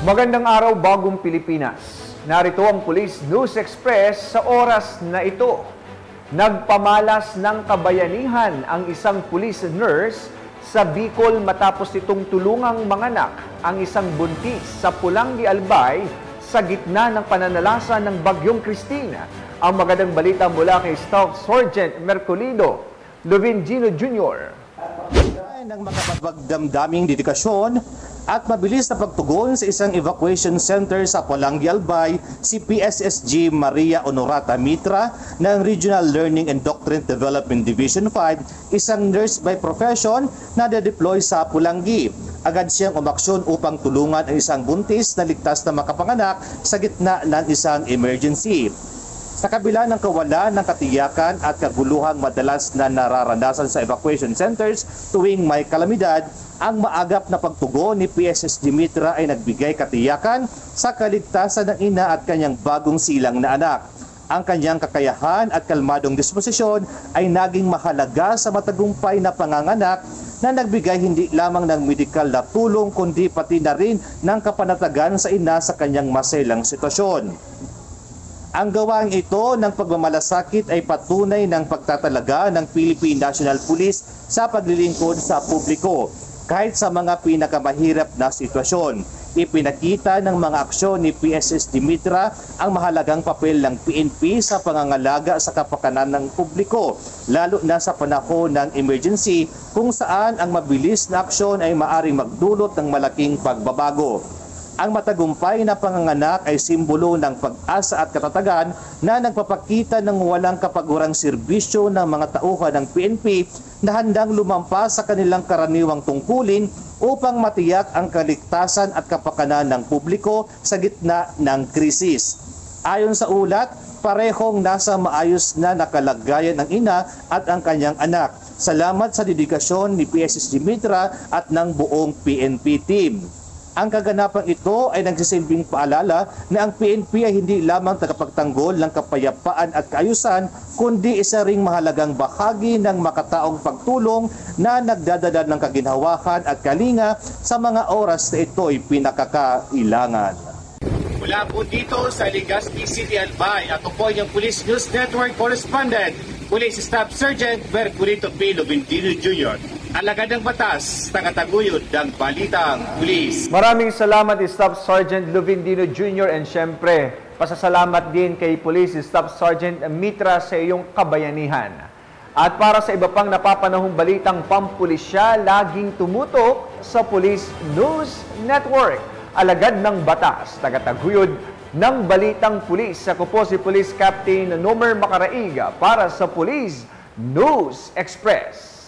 Magandang araw, bagong Pilipinas. Narito ang Police News Express sa oras na ito. Nagpamalas ng kabayanihan ang isang police nurse sa Bicol matapos itong tulungang manganak ang isang buntis sa Pulangi, Albay sa gitna ng pananalasa ng Bagyong Cristina. Ang magandang balita mula kay Staff Sergeant Merculido Lovindino Jr. Ng makapagdamdaming dedikasyon at mabilis na pagtugon sa isang evacuation center sa Pulangi, Albay, si PSSG Maria Honorata Mitra ng Regional Learning and Doctrine Development Division 5, isang nurse by profession na de-deploy sa Pulangi. Agad siyang umaksyon upang tulungan ang isang buntis na ligtas na makapanganak sa gitna ng isang emergency. Sa kabila ng kawalan ng katiyakan at kaguluhang madalas na nararanasan sa evacuation centers tuwing may kalamidad, ang maagap na pagtugon ni PSSG Mitra ay nagbigay katiyakan sa kaligtasan ng ina at kanyang bagong silang na anak. Ang kanyang kakayahan at kalmadong disposisyon ay naging mahalaga sa matagumpay na panganganak na nagbigay hindi lamang ng medikal na tulong kundi pati na rin ng kapanatagan sa ina sa kanyang maselang sitwasyon. Ang gawain ito ng pagmamalasakit ay patunay ng pagtatalaga ng Philippine National Police sa paglilingkod sa publiko kahit sa mga pinakamahirap na sitwasyon. Ipinakita ng mga aksyon ni PSSG Mitra ang mahalagang papel ng PNP sa pangangalaga sa kapakanan ng publiko, lalo na sa panahon ng emergency kung saan ang mabilis na aksyon ay maaring magdulot ng malaking pagbabago. Ang matagumpay na panganganak ay simbolo ng pag-asa at katatagan na nagpapakita ng walang kapagurang serbisyo ng mga tauhan ng PNP na handang lumampas sa kanilang karaniwang tungkulin upang matiyak ang kaligtasan at kapakanan ng publiko sa gitna ng krisis. Ayon sa ulat, parehong nasa maayos na nakalagayan ng ina at ang kanyang anak. Salamat sa dedikasyon ni PSSG Mitra at ng buong PNP team. Ang kaganapang ito ay nagsisilbing paalala na ang PNP ay hindi lamang tagapagtanggol ng kapayapaan at kaayusan, kundi isa ring mahalagang bahagi ng makataong pagtulong na nagdadala ng kaginhawahan at kalinga sa mga oras na ito ay pinakakailangan. Mula po dito sa Legazpi City, Albay, ako po yung Police News Network Correspondent, Police Staff Sergeant Merculido P. Lovindino Jr. Alagad ng batas, tagataguyod ng balitang pulis. Maraming salamat Staff Sergeant Lovindino Jr. and syempre, pasasalamat din kay Police Staff Sergeant Mitra sa iyong kabayanihan. At para sa iba pang napapanahong balitang pampulisya, laging tumutok sa Police News Network. Alagad ng batas, tagataguyod ng balitang pulis. Ako po si Police Captain Nomer Macaraiga para sa Police News Express.